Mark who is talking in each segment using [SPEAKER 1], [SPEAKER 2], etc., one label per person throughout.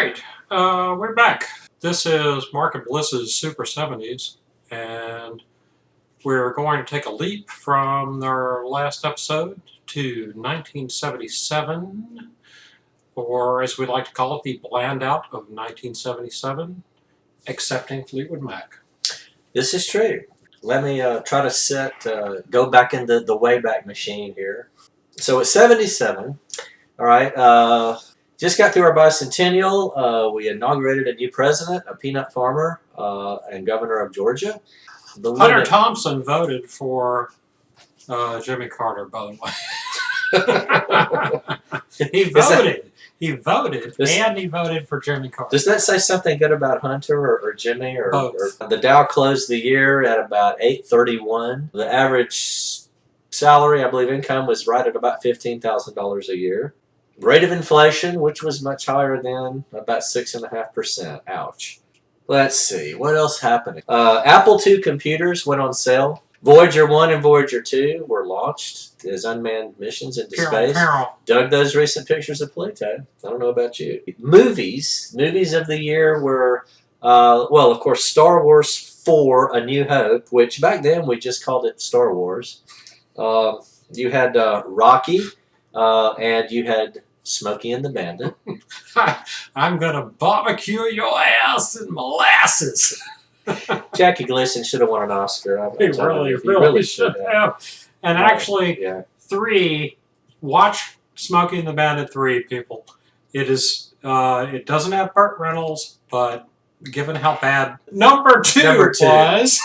[SPEAKER 1] right, we're back. This is Mark and Bliss's Super 70s, and we're going to take a leap from their last episode to 1977, or as we like to call it, the bland out of 1977, excepting Fleetwood Mac.
[SPEAKER 2] This is true. Let me try to go back into the Wayback Machine here. So it's 77. All right. Just got through our bicentennial. We inaugurated a new president, a peanut farmer, and governor of Georgia.
[SPEAKER 1] Hunter Thompson voted for Jimmy Carter, by the way. He voted. He voted, and he voted for Jimmy Carter.
[SPEAKER 2] Does that say something good about Hunter or Jimmy? Or the Dow closed the year at about 831. The average salary, I believe, income was right at about $15,000 a year. Rate of inflation, which was much higher then, about 6.5%. Ouch. Let's see. What else happened? Apple II computers went on sale. Voyager 1 and Voyager 2 were launched as unmanned missions into space. Dug those recent pictures of Pluto. I don't know about you. Movies of the year were, well, of course, Star Wars 4, A New Hope, which back then we just called it Star Wars. You had Rocky, and you had Smokey and the Bandit.
[SPEAKER 1] I'm going to barbecue your ass in molasses.
[SPEAKER 2] Jackie Gleason should have won an Oscar.
[SPEAKER 1] He really should have. And actually, 3, watch Smokey and the Bandit 3, people. It is. It doesn't have Burt Reynolds, but given how bad number two was.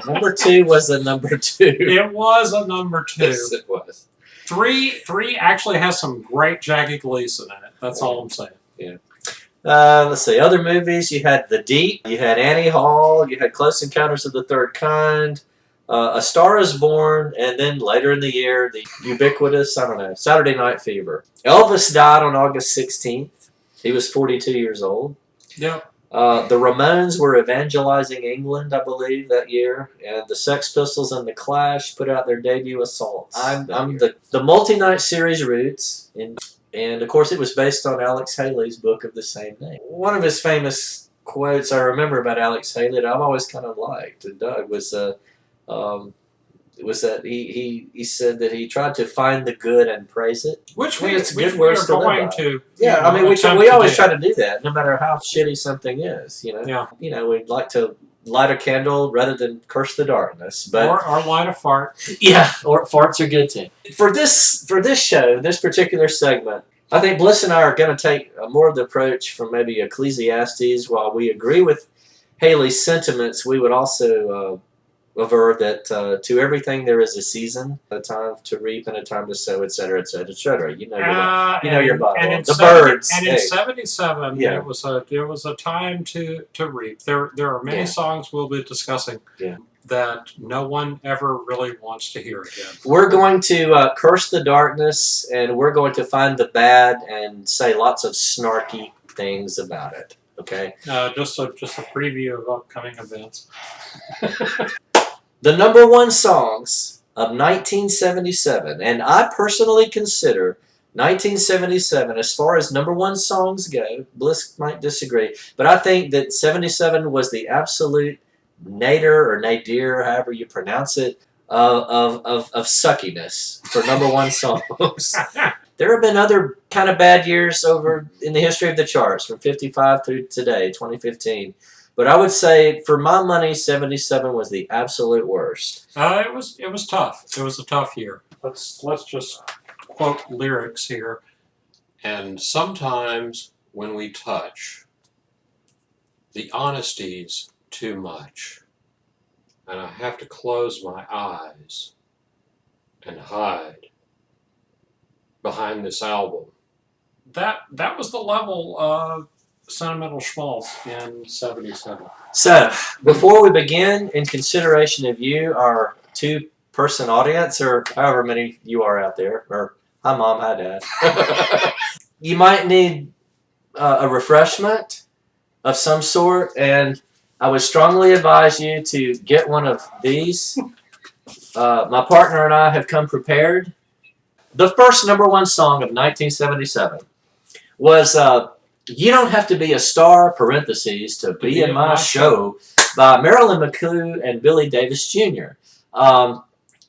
[SPEAKER 2] Number 2 was a number 2.
[SPEAKER 1] It was a number 2.
[SPEAKER 2] Yes, it was.
[SPEAKER 1] 3 actually has some great Jackie Gleason in it. That's all I'm saying.
[SPEAKER 2] Yeah. Let's see. Other movies, you had The Deep, you had Annie Hall, you had Close Encounters of the Third Kind, A Star is Born, and then later in the year, the ubiquitous, Saturday Night Fever. Elvis died on August 16th. He was 42 years old.
[SPEAKER 1] Yep.
[SPEAKER 2] The Ramones were evangelizing England, I believe, that year, and the Sex Pistols and the Clash put out their debut Assaults. The multi-night series Roots, and of course it was based on Alex Haley's book of the same name. One of his famous quotes I remember about Alex Haley that I've always kind of liked, and Doug, was that he said that he tried to find the good and praise it.
[SPEAKER 1] Which
[SPEAKER 2] it's
[SPEAKER 1] we
[SPEAKER 2] good
[SPEAKER 1] are
[SPEAKER 2] words
[SPEAKER 1] going to.
[SPEAKER 2] Yeah, I mean, we always try to do that, no matter how shitty something is. You know, we'd like to light a candle rather than curse the darkness, but
[SPEAKER 1] or light a fart.
[SPEAKER 2] Yeah, or farts are good too. For this show, this particular segment, I think Bliss and I are going to take more of the approach from maybe Ecclesiastes. While we agree with Haley's sentiments, we would also aver that to everything there is a season, a time to reap and a time to sow, etc., etc., etc. You know your Bible.
[SPEAKER 1] And
[SPEAKER 2] the birds.
[SPEAKER 1] And in 77, it was a time to reap. There are many songs we'll be discussing that no one ever really wants to hear again.
[SPEAKER 2] We're going to curse the darkness, and we're going to find the bad and say lots of snarky things about it. Okay.
[SPEAKER 1] Just a preview of upcoming events.
[SPEAKER 2] The number 1 songs of 1977, and I personally consider 1977, as far as number 1 songs go, Bliss might disagree, but I think that 77 was the absolute nadir or nadir, however you pronounce it, of suckiness for number 1 songs. There have been other kind of bad years over in the history of the charts, from 55 through today, 2015. But I would say, for my money, 77 was the absolute worst.
[SPEAKER 1] It was tough. It was a tough year. Let's just quote lyrics here. And sometimes when we touch, the honesty's too much, and I have to close my eyes and hide behind this album. That was the level of Sentimental Schmaltz in 77.
[SPEAKER 2] So, before we begin, in consideration of you, our 2-person audience, or however many you are out there, or hi Mom, hi Dad, you might need a refreshment of some sort, and I would strongly advise you to get one of these. My partner and I have come prepared. The first number 1 song of 1977 was You Don't Have to Be a Star, parentheses, to be in my show, by Marilyn McCoo and Billy Davis Jr.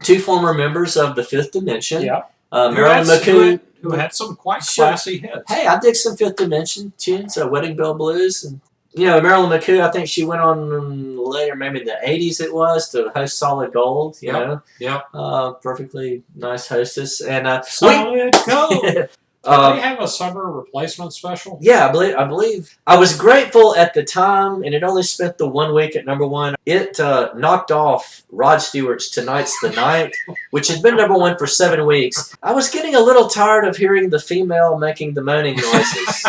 [SPEAKER 2] Two former members of the Fifth Dimension.
[SPEAKER 1] Yeah.
[SPEAKER 2] Marilyn McCoo,
[SPEAKER 1] who had some quite classy hits.
[SPEAKER 2] Hey, I dig some Fifth Dimension tunes, Wedding Bell Blues, and Marilyn McCoo. I think she went on later, maybe in the '80s it was, to host Solid Gold. You know, perfectly nice hostess, and
[SPEAKER 1] Solid Gold. Did they have a summer replacement special?
[SPEAKER 2] Yeah, I believe. I was grateful at the time, and it only spent the 1 week at #1. It knocked off Rod Stewart's Tonight's the Night, which had been #1 for 7 weeks. I was getting a little tired of hearing the female making the moaning noises.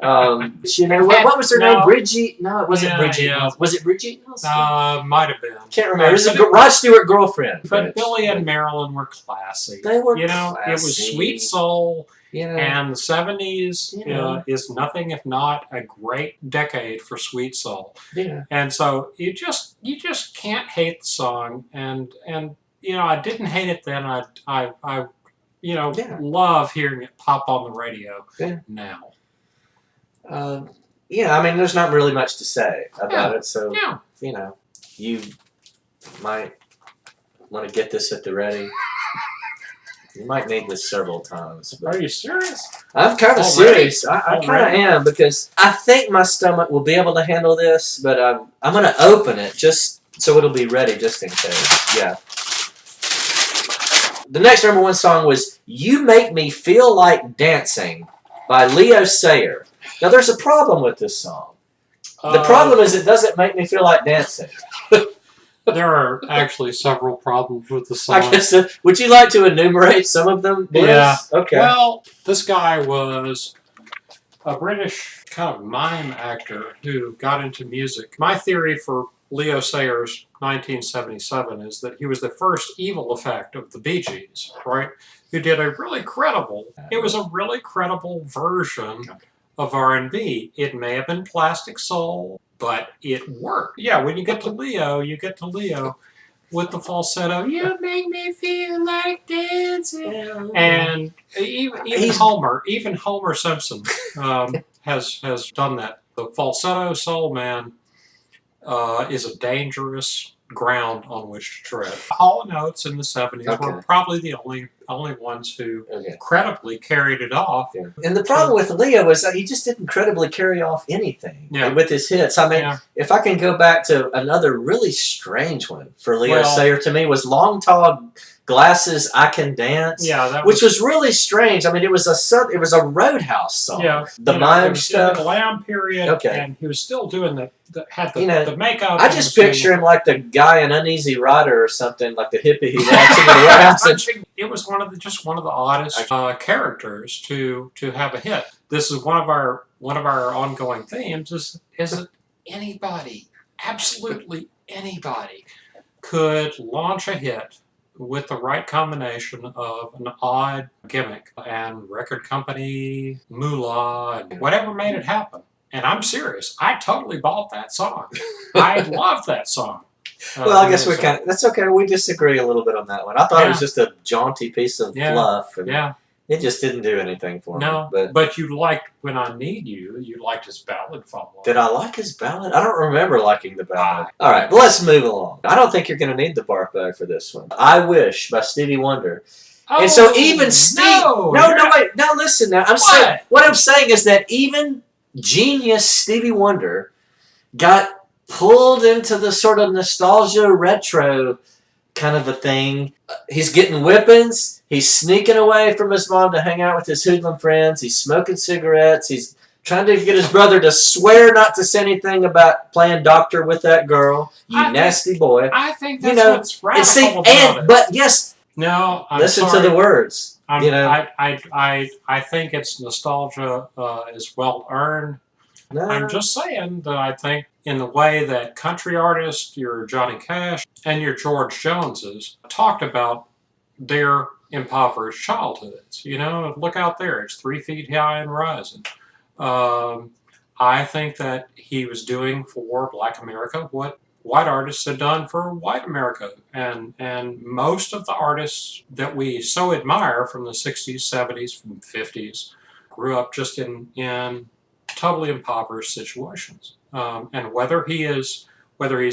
[SPEAKER 2] What was her name? Bridget? No, it wasn't Bridget. Yeah. Was it Bridget Nelson?
[SPEAKER 1] Might have been.
[SPEAKER 2] Can't remember. It was a Rod Stewart girlfriend.
[SPEAKER 1] But Billy and Marilyn were classy.
[SPEAKER 2] They were classy.
[SPEAKER 1] It was sweet soul. And the 70s is nothing if not a great decade for sweet soul. Yeah. And so you just can't hate the song. And I didn't hate it then. I love hearing it pop on the radio now.
[SPEAKER 2] There's not really much to say about it. So, you might want to get this at the ready. You might need this several times.
[SPEAKER 1] Are you serious?
[SPEAKER 2] I'm kind of serious. I kind of am, because I think my stomach will be able to handle this, but I'm going to open it just so it'll be ready just in case. Yeah. The next #1 song was You Make Me Feel Like Dancing by Leo Sayer. Now, there's a problem with this song. The problem is it doesn't make me feel like dancing.
[SPEAKER 1] There are actually several problems with the song.
[SPEAKER 2] I guess, would you like to enumerate some of them? Please?
[SPEAKER 1] Yeah.
[SPEAKER 2] Okay.
[SPEAKER 1] Well, this guy was a British kind of mime actor who got into music. My theory for Leo Sayer's 1977 is that he was the first evil effect of the Bee Gees, right? Who did a really credible, it was a really credible version of R&B. It may have been plastic soul, but it worked. Yeah, when you get to Leo with the falsetto, you make me feel like dancing. And even Homer Simpson has done that. The falsetto soul man is a dangerous ground on which to tread. Hall & Oates in the 70s were probably the only ones who credibly carried it off.
[SPEAKER 2] Yeah. And the problem with Leo is that he just didn't credibly carry off anything with his hits. I mean, if I can go back to another really strange one for Leo Sayer, to me, was Long Tall Glasses, I Can Dance, which was really strange. I mean, it was a Roadhouse song. Yeah, the mime stuff,
[SPEAKER 1] the glam period, and he was still doing the makeup.
[SPEAKER 2] I just picture him like the guy in Uneasy Rider or something, like the hippie who walks into the warehouse.
[SPEAKER 1] It was one of the oddest characters to have a hit. This is one of our ongoing themes. Is that anybody, absolutely anybody, could launch a hit with the right combination of an odd gimmick and record company moolah and whatever made it happen. And I'm serious. I totally bought that song. I loved that song.
[SPEAKER 2] Well, I guess that's okay. We disagree a little bit on that one. I thought it was just a jaunty piece of fluff. And it just didn't do anything for me.
[SPEAKER 1] No, but you liked When I Need You. You liked his ballad follow.
[SPEAKER 2] Did I like his ballad? I don't remember liking the ballad. All right, well, let's move along. I don't think you're going to need the bark bag for this one. I Wish by Stevie Wonder. And so even Steve... No, wait. Now listen now. What I'm saying is that even genius Stevie Wonder got pulled into the sort of nostalgia retro kind of a thing. He's getting whippings. He's sneaking away from his mom to hang out with his hoodlum friends. He's smoking cigarettes. He's trying to get his brother to swear not to say anything about playing doctor with that girl. Nasty boy.
[SPEAKER 1] I think that's what's radical about it.
[SPEAKER 2] But yes.
[SPEAKER 1] No,
[SPEAKER 2] listen to the words.
[SPEAKER 1] I think its nostalgia is well earned. No. I'm just saying that I think in the way that country artists, your Johnny Cash and your George Joneses, talked about their impoverished childhoods. Look out there. It's 3 feet high and rising. I think that he was doing for Black America what white artists had done for white America. And most of the artists that we so admire from the 60s, 70s, from 50s grew up just in totally impoverished situations. And whether he's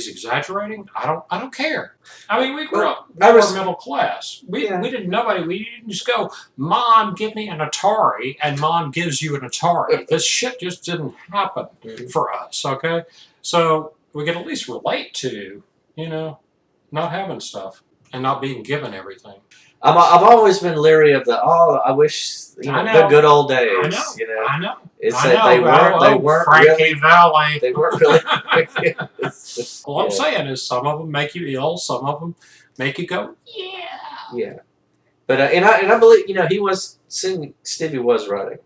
[SPEAKER 1] exaggerating, I don't care. I mean, we grew up lower middle class. We didn't nobody. We didn't just go, Mom, give me an Atari, and Mom gives you an Atari. This shit just didn't happen for us. Okay, so we can at least relate to, not having stuff and not being given everything.
[SPEAKER 2] I've always been leery of I wish the good old days.
[SPEAKER 1] I know.
[SPEAKER 2] It's that they weren't
[SPEAKER 1] Frankie
[SPEAKER 2] really,
[SPEAKER 1] Valley.
[SPEAKER 2] They weren't really.
[SPEAKER 1] All I'm saying is some of them make you ill. Some of them make you go, yeah.
[SPEAKER 2] Yeah, but and I believe Stevie was writing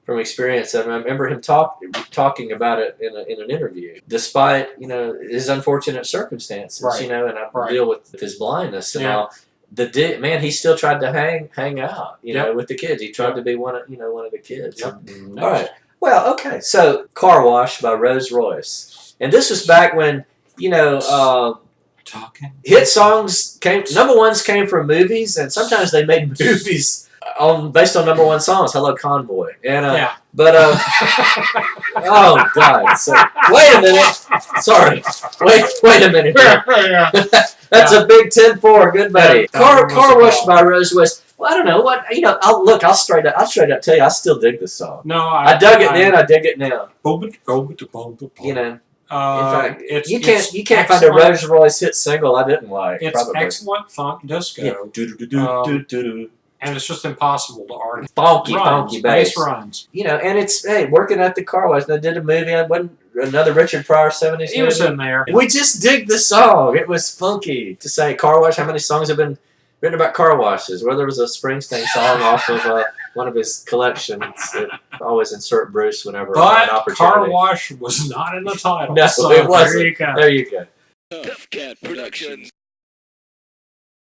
[SPEAKER 2] from experience. I remember him talking about it in an interview, despite his unfortunate circumstances.
[SPEAKER 1] Right.
[SPEAKER 2] And I deal with his blindness and all. He still tried to hang out, with the kids. He tried to be one of the kids.
[SPEAKER 1] Yep.
[SPEAKER 2] All right. Well, okay. So, Car Wash by Rose Royce, and this was back when hit songs number ones came from movies, and sometimes they made movies based on number one songs. Hello, Convoy, and but oh God! So wait a minute. Sorry. Wait a minute. That's a big 10-4, good buddy. Car Wash by Rose West. Well, I don't know what I'll straight up tell you, I still dig this song.
[SPEAKER 1] No,
[SPEAKER 2] I dug it then. I dig it now. In fact, you can't find a Rose Royce hit single I didn't like.
[SPEAKER 1] It's
[SPEAKER 2] probably.
[SPEAKER 1] Excellent funk disco. And it's just impossible to argue.
[SPEAKER 2] Funky bass
[SPEAKER 1] runs.
[SPEAKER 2] And it's working at the car wash. And I did a movie. I wasn't another Richard Pryor 70s.
[SPEAKER 1] He was in there.
[SPEAKER 2] We just dig the song. It was funky to say car wash. How many songs have been written about car washes? Well, there was a Springsteen song off of one of his collections. I always insert Bruce whenever I have an opportunity.
[SPEAKER 1] Car Wash was not in the title.
[SPEAKER 2] No,
[SPEAKER 1] so
[SPEAKER 2] it wasn't.
[SPEAKER 1] There you go.
[SPEAKER 2] There you go.
[SPEAKER 3] Tough Cat Productions.